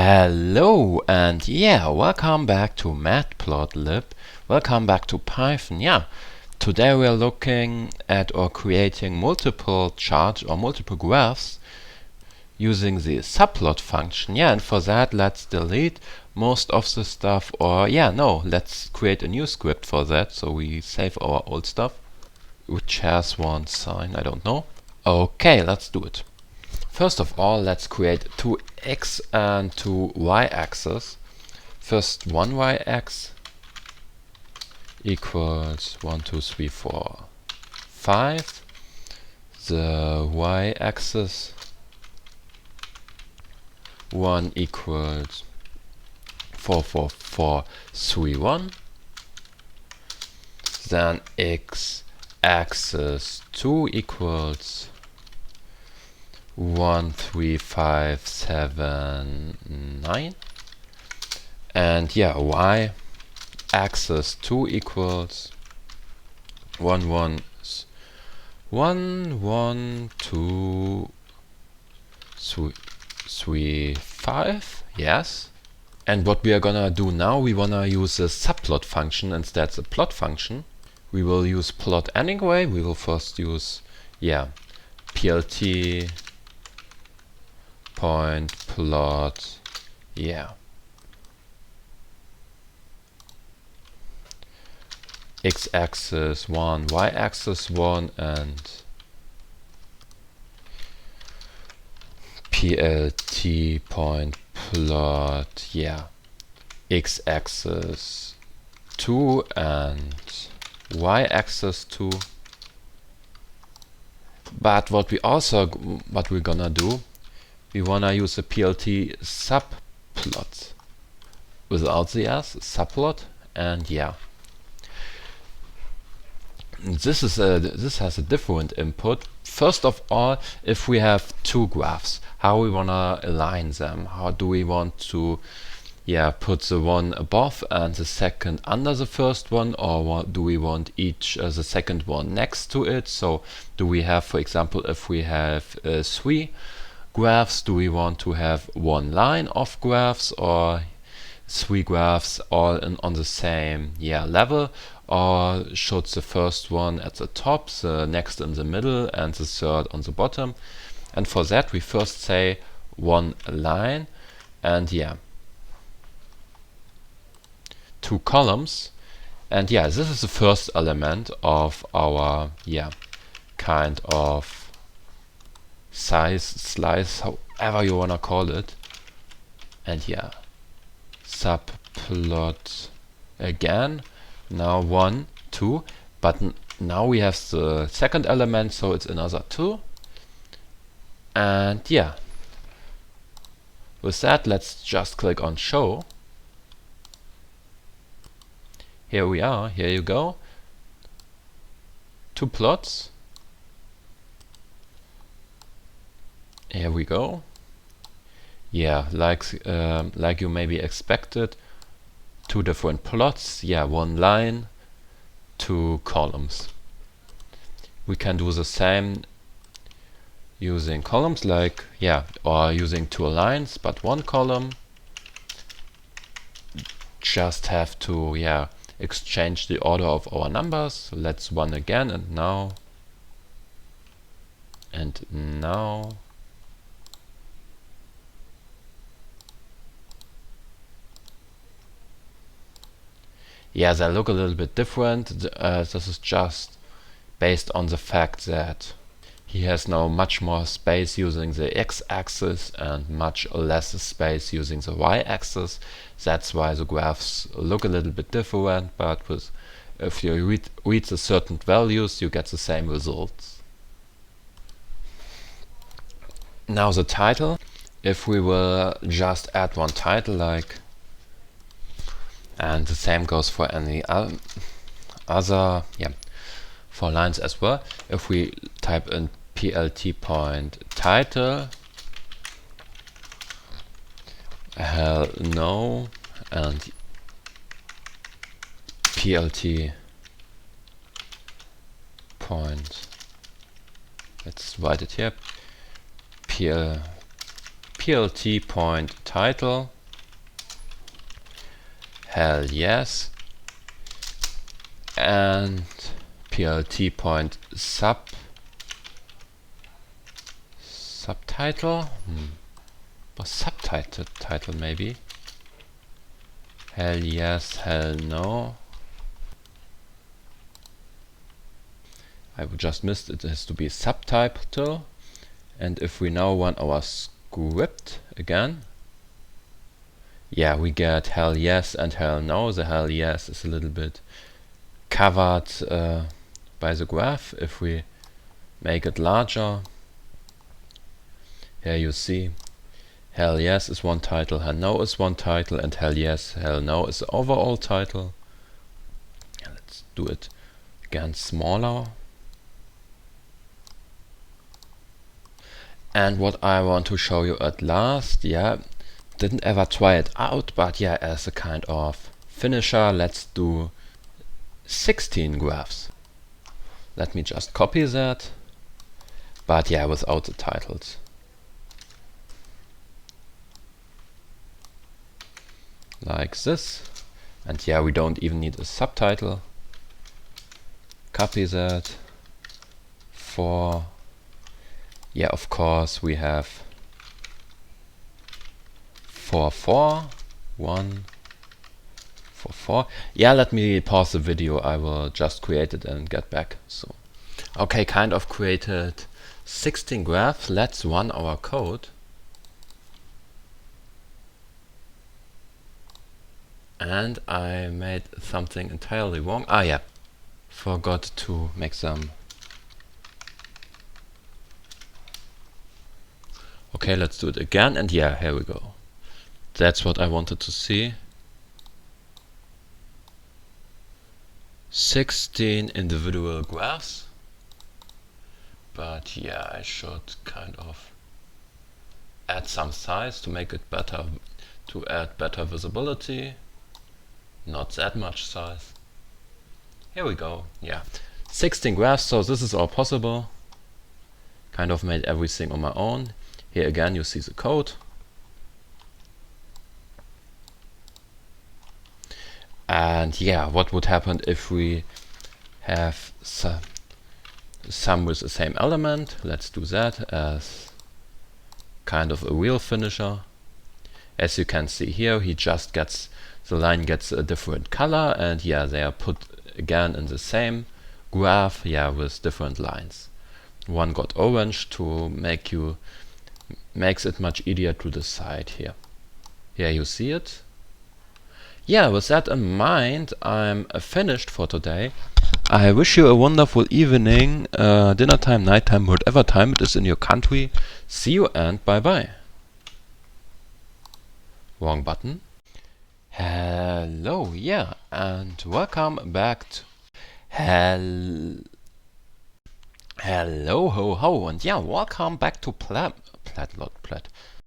Hello and welcome back to Matplotlib. Welcome back to Python. Today we are looking at or creating multiple charts or multiple graphs using the subplot function. And for that let's delete most of the stuff, or let's create a new script for that, so we save our old stuff, which has one sign, I don't know. Okay, let's do it. First of all, let's create two x and two y axes. First, one y-axis equals 1, 2, 3, 4, 5. The y-axis 1 equals 4, 4, 4, 3, 1. Then x-axis 2 equals 1, 3, 5, 7, 9. And y axis 2 equals 1, 1, 1, 1, 2, 3, 5. Yes. And what we are gonna do now, we wanna use the subplot function instead of the plot function. We will use plot anyway. We will first use plt point plot x-axis 1, y-axis 1, and plt point plot x-axis 2 and y-axis 2. But what we're gonna do, we wanna use the plt subplot without the s, subplot, and this has a different input. First of all, if we have two graphs, how we wanna align them? How do we want to put the one above and the second under the first one, or do we want each the second one next to it? So do we have, for example, if we have 3 graphs, do we want to have one line of graphs, or 3 graphs all on the same level, or should the first one at the top, the next in the middle, and the third on the bottom? And for that we first say one line and 2 columns, and this is the first element of our kind of slice, however you wanna call it. And subplot again, now 1, 2, but now we have the second element, so it's another 2. And with that, let's just click on show. Here we are, here you go, 2 plots. Here we go. Like you maybe expected, 2 different plots, 1 line, 2 columns. We can do the same using columns, like or using 2 lines, but 1 column. Just have to exchange the order of our numbers. So let's 1 again, and now, and now. They look a little bit different. This is just based on the fact that he has now much more space using the x-axis and much less space using the y-axis. That's why the graphs look a little bit different, but if you read the certain values, you get the same results. Now the title, if we will just add one title, like, and the same goes for any other 4 lines as well. If we type in plt point title, hell no, and plt point, let's write it here, plt point title, hell yes, and plt point subtitle, or subtitle maybe, hell yes, hell no. I just missed it. It has to be subtitle. And if we now run our script again, yeah, we get hell yes and hell no. The hell yes is a little bit covered by the graph. If we make it larger, here you see hell yes is one title, hell no is one title, and hell yes, hell no is the overall title. Let's do it again smaller. And what I want to show you at last, yeah, didn't ever try it out, but yeah, as a kind of finisher, let's do 16 graphs. Let me just copy that, but yeah, without the titles. Like this. And yeah, we don't even need a subtitle. Copy that. For, yeah, of course, we have 4, 4, 1, 4, 4. Yeah, let me pause the video. I will just create it and get back. So, okay, kind of created 16 graphs. Let's run our code. And I made something entirely wrong. Ah, yeah, forgot to make some. Okay, let's do it again. And yeah, here we go. That's what I wanted to see. 16 individual graphs. But yeah, I should kind of add some size to make it better, to add better visibility. Not that much size. Here we go. Yeah, 16 graphs. So this is all possible. Kind of made everything on my own. Here again, you see the code. And yeah, what would happen if we have some with the same element? Let's do that as kind of a real finisher. As you can see here, he just gets, the line gets a different color, and yeah, they are put again in the same graph, yeah, with different lines. One got orange to makes it much easier to decide here. Here you see it. Yeah, with that in mind, I'm finished for today. I wish you a wonderful evening, dinner time, night time, whatever time it is in your country. See you and bye bye. Wrong button. Hello, yeah, and welcome back to hello ho ho, and yeah, welcome back to Matplotlib.